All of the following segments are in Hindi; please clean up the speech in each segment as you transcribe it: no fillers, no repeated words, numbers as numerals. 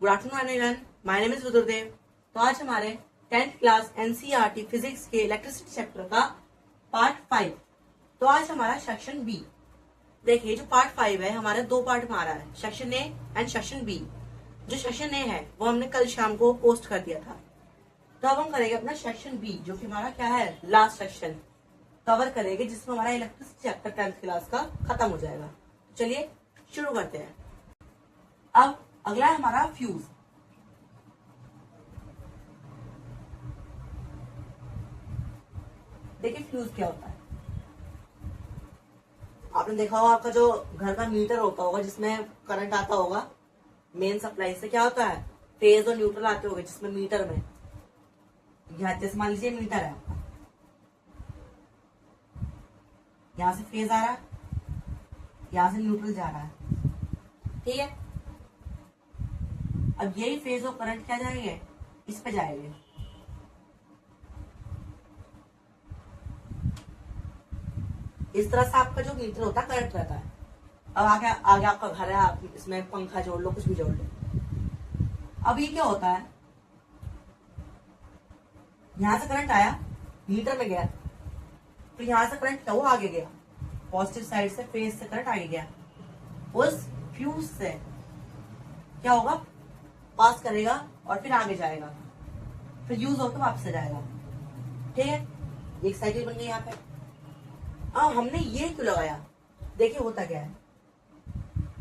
Good afternoon everyone, my name is Rudradev. तो आज हमारे 10th क्लास एनसीईआरटी फिजिक्स के इलेक्ट्रिसिटी चैप्टर का पार्ट 5। तो आज हमारा सेक्शन बी। देखिए, जो पार्ट 5 है हमारे दो पार्ट में आ रहा है, section A and section B. जो सेक्शन ए है वो हमने कल शाम को पोस्ट कर दिया था। तो अब हम करेंगे अपना सेक्शन बी, जो कि हमारा क्या है, लास्ट सेक्शन कवर करेंगे, जिसमें हमारा इलेक्ट्रिसिटी चैप्टर 10th क्लास का खत्म हो जाएगा। तो चलिए शुरू करते हैं। अब अगला है हमारा फ्यूज। देखिए फ्यूज क्या होता है। आपने देखा होगा, आपका जो घर का मीटर होता होगा जिसमें करंट आता होगा मेन सप्लाई से, क्या होता है, फेज और न्यूट्रल आते होंगे, जिसमें मीटर में जैसे मान लीजिए मीटर है आपका, यहां से फेज आ रहा है, यहां से न्यूट्रल जा रहा है, ठीक है। अब यही फेज और करंट क्या जाएंगे, इस पे जाएंगे। इस तरह से आपका जो मीटर होता है करंट रहता है। अब आगे आगे आपका घर है, आप इसमें पंखा जोड़ लो, कुछ भी जोड़ लो। अब ये क्या होता है, यहां से करंट आया, मीटर में गया, तो यहां से करंट था वो आगे गया, पॉजिटिव साइड से फेज से करंट आगे गया, उस फ्यूज से क्या होगा, पास करेगा और फिर आगे जाएगा, फिर यूज होकर वापस आ जाएगा, ठीक है। एक साइकिल बन गई यहाँ पे। अब हमने ये क्यों लगाया, देखिए होता क्या है।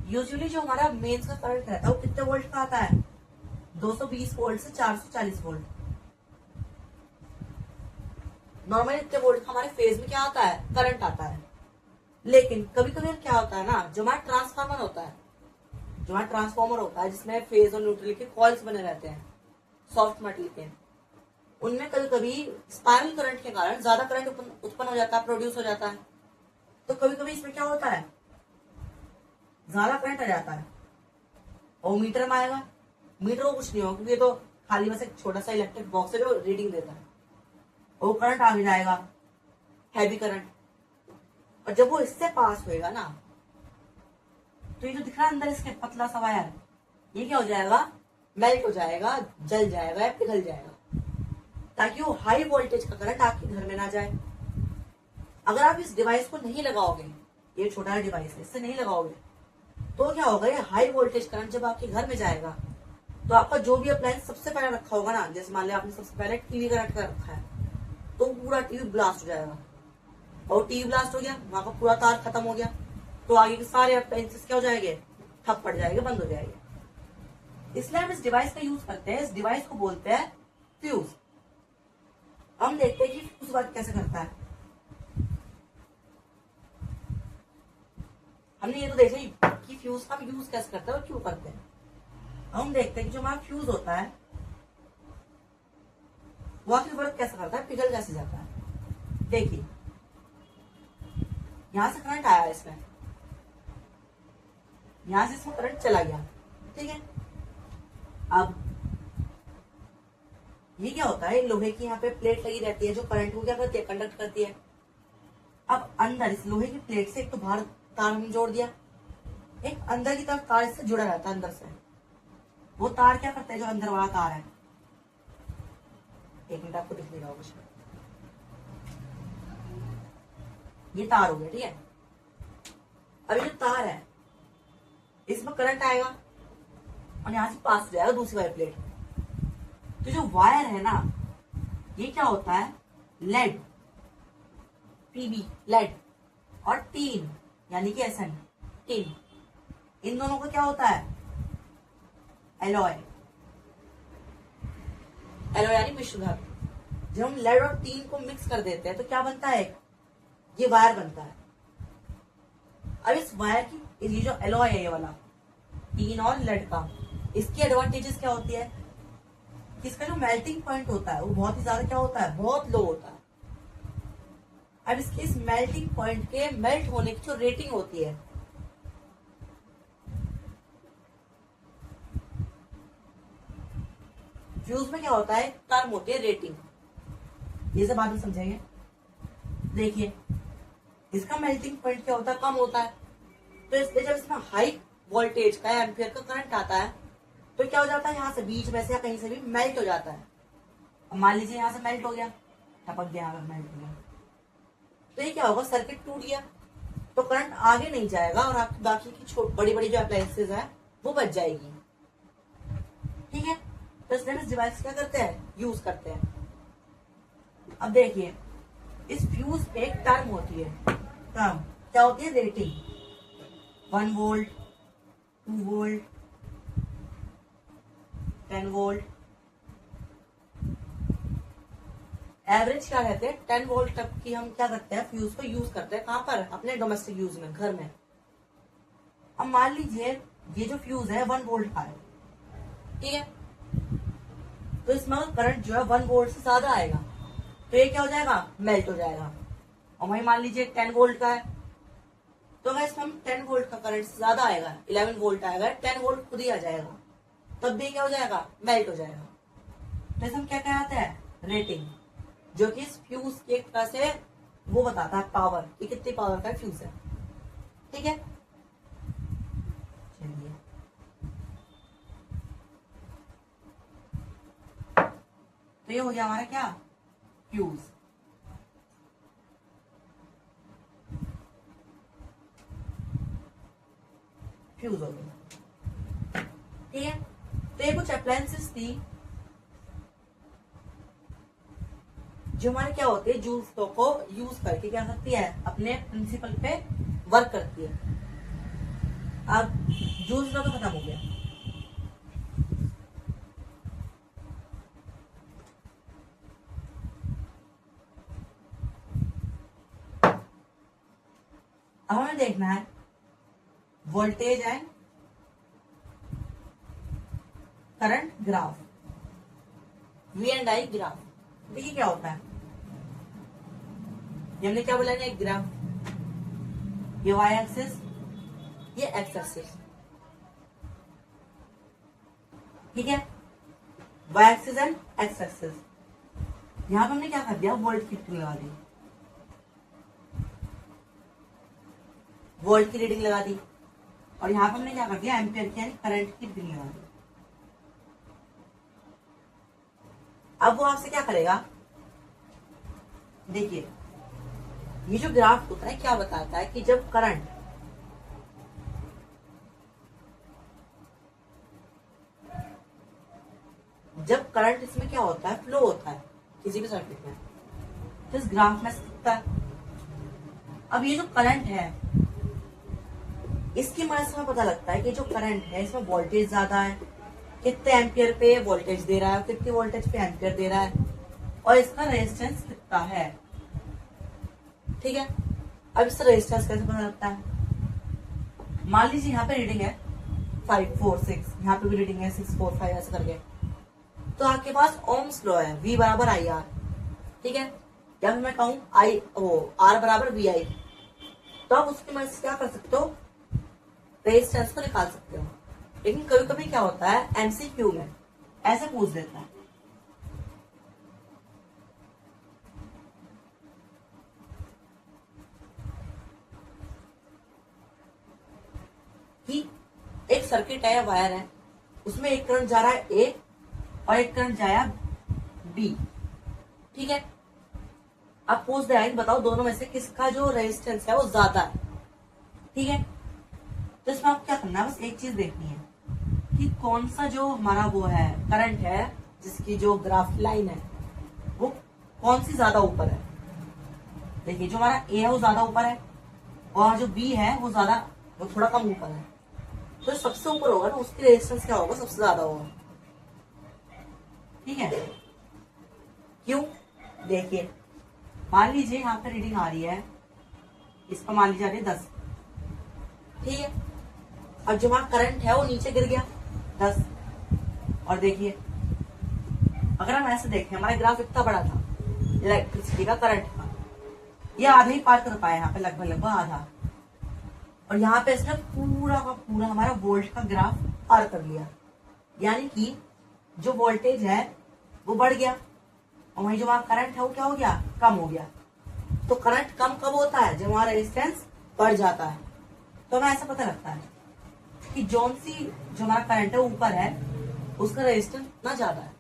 यूजुअली जो हमारा मेंस का करंट रहता है वो कितने वोल्ट का आता है, 220 वोल्ट से 440 वोल्ट। नॉर्मली इतने वोल्ट का हमारे फेज में क्या आता है, करंट आता है। लेकिन कभी कभी क्या होता है ना, जो हमारा ट्रांसफार्मर होता है, जिसमें फेज और न्यूट्रल के कॉइल्स बने रहते हैं, सॉफ्ट मेटल के, उनमें कभी कभी स्पाइरल करंट के कारण ज्यादा करंट उत्पन्न हो जाता है, प्रोड्यूस हो जाता है। तो कभी कभी इसमें क्या होता है, ज्यादा करंट आ जाता है और मीटर में आएगा। मीटर को कुछ नहीं होगा, क्योंकि ये तो खाली बस एक छोटा सा इलेक्ट्रिक बॉक्स है जो रीडिंग देता है, और करंट आगे जाएगा, हैवी करंट। और जब वो इससे पास होएगा ना, तो ये जो दिख रहा है अंदर इसके पतला सा वायर, ये क्या हो जाएगा, मेल्ट हो जाएगा, जल जाएगा या पिघल जाएगा, ताकि वो हाई वोल्टेज का करंट आपके घर में ना जाए। अगर आप इस डिवाइस को नहीं लगाओगे, ये छोटा डिवाइस है, इससे नहीं लगाओगे, तो क्या होगा, ये हाई वोल्टेज करंट जब आपके घर में जाएगा, तो आपका जो भी अप्लायंस सबसे पहले रखा होगा ना, जैसे मान लिया आपने सबसे पहले टीवी कनेक्ट कर रखा है, तो पूरा टीवी ब्लास्ट हो जाएगा, और टीवी ब्लास्ट हो गया, वहां का पूरा तार खत्म हो गया, तो आगे के सारे अप्लायंसेस क्या हो जाएंगे, ठप पड़ जाएंगे, बंद हो जाएंगे। इसलिए हम इस डिवाइस का यूज करते हैं। इस डिवाइस को बोलते हैं फ्यूज। हम देखते हैं कि फ्यूज वर्क कैसे करता है। हमने ये तो देखा कि फ्यूज का हम यूज कैसे करते हैं और क्यों करते हैं। हम देखते हैं कि जो हमारा फ्यूज होता है वो आखिर वर्क कैसे करता है, पिघल कैसे जाता है। देखिए, यहां से करंट आया, इसमें यहां से इसमें करंट चला गया, ठीक है। अब ये क्या होता है, लोहे की यहाँ पे प्लेट लगी रहती है, जो करंट को क्या करती है, कंडक्ट करती है। अब अंदर इस लोहे की प्लेट से एक तो बाहर तार हम जोड़ दिया, एक अंदर की तरफ तार इससे जुड़ा रहता है अंदर से। वो तार क्या करता है, जो अंदर वाला तार है, एक मिनट आपको दिख नहीं रहा होगा, ये तार हो गया, ठीक है। अब ये जो तार है, इसमें करंट आएगा और यहां से पास हो जाएगा दूसरी वाली प्लेट। तो जो वायर है ना, ये क्या होता है, लेड, पीबी लेड, और टीन यानी कि एसएन टीन, इन दोनों का क्या होता है, एलॉय। एलॉय यानी मिश्र धातु। जब हम लेड और टीन को मिक्स कर देते हैं तो क्या बनता है, ये वायर बनता है। अब इस वायर की, ये जो एलॉय है, ये वाला टीन और लेड का, इसकी एडवांटेजेस क्या होती है, इसका जो मेल्टिंग पॉइंट होता है वो बहुत ही ज्यादा क्या होता है, बहुत लो होता है। अब इसके इस मेल्टिंग पॉइंट के मेल्ट होने की जो रेटिंग होती है, फ्यूज में क्या होता है, टर्म होती है रेटिंग, ये सब बाद में समझेंगे। देखिए, इसका मेल्टिंग पॉइंट क्या होता है, कम होता है, तो इसलिए जब इसमें हाई वोल्टेज का एम्पियर का करंट आता है तो क्या हो जाता है, यहाँ से बीच में से या कहीं से भी मेल्ट हो जाता है। अब मान लीजिए यहाँ से मेल्ट हो गया, टपक गया, अगर मेल्ट हो गया तो ये क्या होगा, सर्किट टूट गया, तो करंट आगे नहीं जाएगा और आपकी बाकी की बड़ी बड़ी जो अप्लायंसेज है वो बच जाएगी। ठीक है, तो इसलिए इस डिवाइस क्या करते हैं, यूज करते हैं। अब देखिए इस फ्यूज पे एक टर्म होती है, टर्म क्या होती है, rating. 1 volt, 2 volt, 10 volt. Average क्या कहते हैं, 10 वोल्ट तक की हम क्या करते हैं, फ्यूज को यूज करते हैं। कहां पर, अपने डोमेस्टिक यूज में, घर में। अब मान लीजिए ये जो फ्यूज है 1 वोल्ट का है, ठीक है, तो इसमें करंट जो है 1 वोल्ट से ज्यादा आएगा तो ये क्या हो जाएगा, मेल्ट हो जाएगा। और वही मान लीजिए 10 वोल्ट का है, तो अगर इसमें हम 10 वोल्ट का करंट से ज्यादा आएगा, 11 वोल्ट आएगा, 10 वोल्ट खुद ही आ जाएगा, तब भी क्या हो जाएगा, मेल्ट हो जाएगा। तो इसे हम क्या कहते हैं, रेटिंग, जो कि इस फ्यूज की एक तरह से वो बताता है पावर, कि कितनी पावर का फ्यूज है। ठीक है, चलिए तो ये हो गया हमारा क्या, फ्यूज। फ्यूज हो गया। ठीक है, तो ये कुछ अप्लायंसेस थी जो हमारे क्या होते हैं, जूल्स लॉ को यूज करके क्या करती है, अपने प्रिंसिपल पे वर्क करती है। अब जूल्स लॉ तो खत्म हो गया। अब हमें देखना है voltage and current graph, V&I graph. देखिए क्या होता है, ये हमने क्या बोला, एक ग्राफ, ये y एक्सिस, ये x एक्सिस। ठीक है, y axis and x axis. यहां पर हमने क्या कर दिया, वोल्ट की रीडिंग लगा दी, वोल्ट की रीडिंग लगा दी, और यहां पर हमने क्या कर दिया, एम्पियर की यानी करंट की रीडिंग लगा दी। अब वो आपसे क्या करेगा, देखिए ये जो ग्राफ होता है क्या बताता है कि जब करंट इसमें क्या होता है, फ्लो होता है किसी भी सर्किट में, तो इस ग्राफ में दिखता है। अब ये जो करंट है इसकी मदद से हमें पता लगता है कि जो करंट है इसमें वोल्टेज ज्यादा है, कितने एम्पियर पे वोल्टेज दे रहा है, कितनी वोल्टेज पे एम्पियर दे रहा है, और इसका रेजिस्टेंस कितना है। ठीक है, अब इसका रेजिस्टेंस कैसे पता लगता है, मान लीजिए यहाँ पे रीडिंग है 546, यहाँ पे भी रीडिंग है 645, ऐसे करके, तो आपके पास ओम्स लॉ है, V बराबर IR। ठीक है, या फिर मैं कहूं R बराबर VI, तो आप उसकी मदद से क्या कर सकते हो, रेजिस्टेंस को निकाल सकते हो। लेकिन कभी कभी क्या होता है, MCQ में ऐसे पूछ देता है कि एक सर्किट है या वायर है, उसमें एक करंट जा रहा है A और एक करंट जाया B। ठीक है, अब पूछ दे रहा बताओ दोनों में से किसका जो रेजिस्टेंस है वो ज्यादा है। ठीक है, तो इसमें आपको क्या करना है, बस एक चीज देखनी है कि कौन सा जो हमारा वो है करंट है, जिसकी जो ग्राफ लाइन है वो कौन सी ज्यादा ऊपर है। देखिए जो हमारा A है वो ज्यादा ऊपर है, और जो B है वो थोड़ा कम ऊपर है, तो सबसे ऊपर होगा ना उसकी रेजिस्टेंस क्या होगा, सबसे ज्यादा होगा। ठीक है, क्यों, देखिए मान लीजिए यहाँ पे रीडिंग आ रही है, इसका मान लीजिए आ रही है 10। ठीक है, अब जो हमारा करंट है वो नीचे गिर गया 10, और देखिए अगर हम ऐसे देखें, हमारा ग्राफ इतना बड़ा था इलेक्ट्रिसिटी का, करंट का, ये आधा ही पार कर पाया यहाँ पे, लगभग आधा, और यहाँ पे इसने पूरा का पूरा हमारा वोल्ट का ग्राफ पार कर लिया। यानी कि जो वोल्टेज है वो बढ़ गया, और वही जो हमारा करंट है वो क्या हो गया, कम हो गया। तो करंट कम कब होता है, जब हमारा रेजिस्टेंस बढ़ जाता है। तो हमें ऐसा पता लगता है कि जो हमारा करंट है ऊपर है उसका रेजिस्टेंस इतना ज्यादा है।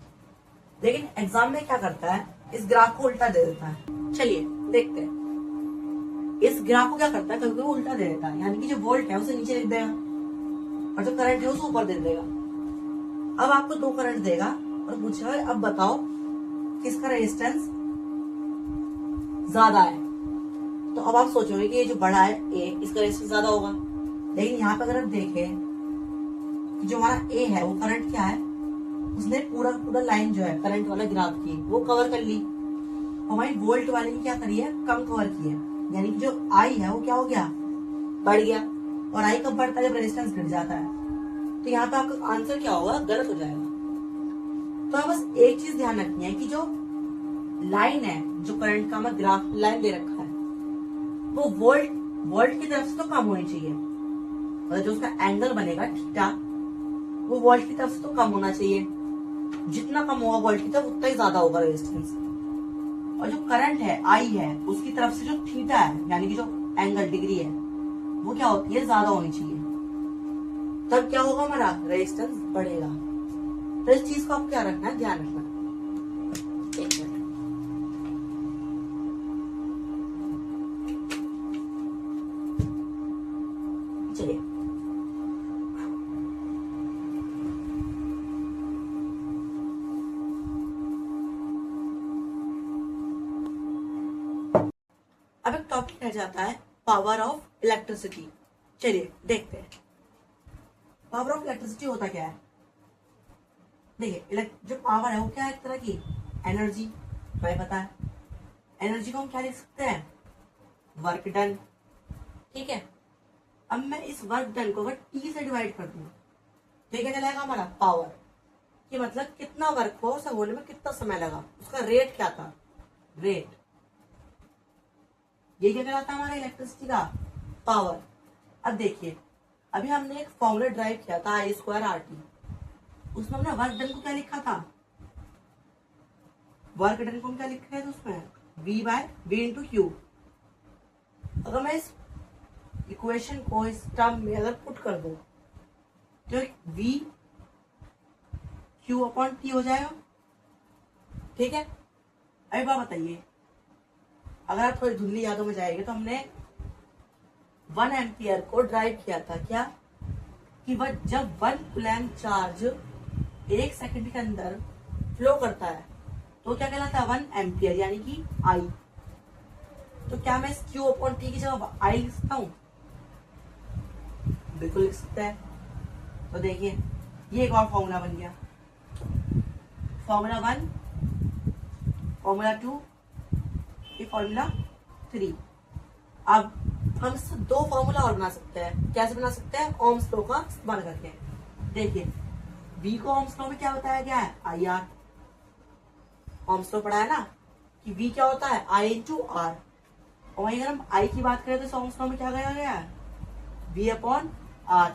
लेकिन एग्जाम में क्या करता है, इस ग्राफ को उल्टा दे देता है। चलिए देखते हैं। इस ग्राफ को क्या करता है, कभी कभी उल्टा दे देता है, यानी कि जो वोल्ट है उसे नीचे लिख देगा और जो करंट है उसे ऊपर दे देगा। अब आपको दो करंट देगा और पूछेगा अब बताओ किसका रेजिस्टेंस ज्यादा है। तो अब आप सोचोगे कि ये जो बड़ा है ए, इसका रेजिस्टेंस ज्यादा होगा। लेकिन यहाँ पे अगर आप देखें जो हमारा ए है वो करंट क्या है, उसने पूरा पूरा लाइन जो है करंट वाला ग्राफ की वो कवर कर ली। हमारी वोल्ट वाले की क्या करी है, कम कवर की है, यानी कि जो आई है वो क्या हो गया, बढ़ गया। और आई कब बढ़ता है, जब रेजिस्टेंस घट जाता है। तो यहाँ पे आपका आंसर क्या होगा, गलत हो जाएगा। तो बस एक चीज ध्यान रखनी है कि जो लाइन है, जो करंट का मैं ग्राफ लाइन दे रखा है, वो वोल्ट की तरफ से तो कम होनी चाहिए। मतलब जो उसका एंगल बनेगा थीटा, वो वोल्ट की तरफ से तो कम होना चाहिए। जितना कम होगा वोल्ट की तरफ उतना ही ज्यादा होगा रेजिस्टेंस। और जो करंट है आई है, उसकी तरफ से जो थीटा है यानी कि जो एंगल डिग्री है वो क्या होती है, ज्यादा होनी चाहिए। तब क्या होगा, हमारा रेजिस्टेंस बढ़ेगा। तो इस चीज को आपको क्या रखना है, ध्यान रखना। एक मिनट, चलिए अब एक टॉपिक रह जाता है पावर ऑफ इलेक्ट्रिसिटी। चलिए देखते हैं पावर ऑफ इलेक्ट्रिसिटी होता क्या है। देखिए जो पावर है वो क्या है, एक तरह की एनर्जी, हमें पता है। एनर्जी को हम क्या लिख सकते हैं, वर्क डन। ठीक है, अब मैं इस वर्क डन को अगर टी से डिवाइड कर दूं तो क्या कहलाएगा हमारा पावर, कि मतलब कितना वर्क हो उसे होने में कितना समय लगा, उसका रेट क्या था, रेट। ये क्या कहलाता है हमारा इलेक्ट्रिसिटी का पावर। अब देखिए अभी हमने एक फॉर्मूला ड्राइव किया था आई स्क्वायर आर टी, उसमें हमने वर्क डन को क्या लिखा था, वर्क डन को हम क्या लिख रहे थे उसमें, V by V into Q. अगर मैं इस इक्वेशन को इस टर्म में अगर पुट कर दूं तो V Q अपॉन T हो जाएगा। ठीक है, अभी बात बताइए, अगर आप थोड़ी धुंधली यादों में जाएंगे तो हमने 1 एम्पियर को ड्राइव किया था क्या, कि वह जब 1 कूलम्ब चार्ज 1 सेकंड के अंदर फ्लो करता है तो क्या कहलाता है 1 एम्पियर, यानी कि आई। तो क्या मैं इस Q अपॉन T की जगह आई लिख सकता हूं, बिल्कुल लिख सकता है। तो देखिए ये एक और फॉर्मूला बन गया, फॉर्मूला 1, फॉर्मूला 2, ये फॉर्मूला 3। अब हम इससे दो फॉर्मूला और बना सकते हैं। कैसे बना सकते हैं, ओम्स लॉ का इस्तेमाल करके। देखिए V को ओम्स लॉ में क्या बताया गया है, आई आर। ओम्स लॉ पढ़ा है ना कि V क्या होता है, I इंटू आर। और वहीं अगर हम I की बात करें तो ओम्स लॉ में क्या कहा गया है, V अपॉन आर।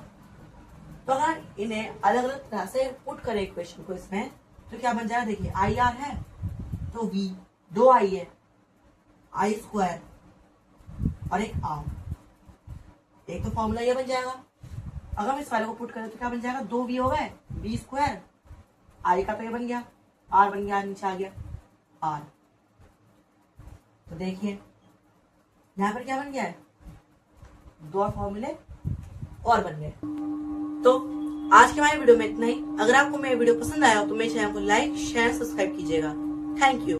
तो अगर इन्हें अलग अलग तरह से पुट करें इक्वेशन को इसमें तो क्या बन जाएगा, देखिए आई आर है तो V, दो आई है, आई स्क्वायर और एक आर, एक तो फॉर्मूला ये बन जाएगा। अगर हम इस वाले को पुट करें तो क्या बन जाएगा, 2V हो गए, V स्क्वायर, आई का तो ये बन गया, आर बन गया, नीचे आ गया आर। तो देखिए यहां पर क्या बन गया है, दो फॉर्मूले और बन गए। तो आज के हमारे वीडियो में इतना ही। अगर आपको मेरा वीडियो पसंद आया तो मेरे चैनल को लाइक शेयर सब्सक्राइब कीजिएगा। Thank you.